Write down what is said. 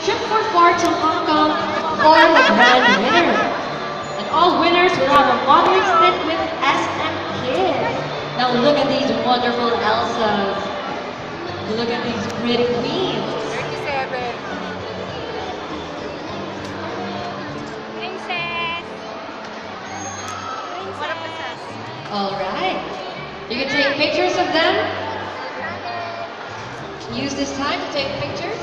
trip for 4 to Hong Kong for the grand winner. And all winners will have a modeling stint with SM Kids. Now look at these wonderful Elsas. Look at these pretty queens. 37. Princess. What a princess. All right. You can take pictures of them. Use this time to take pictures.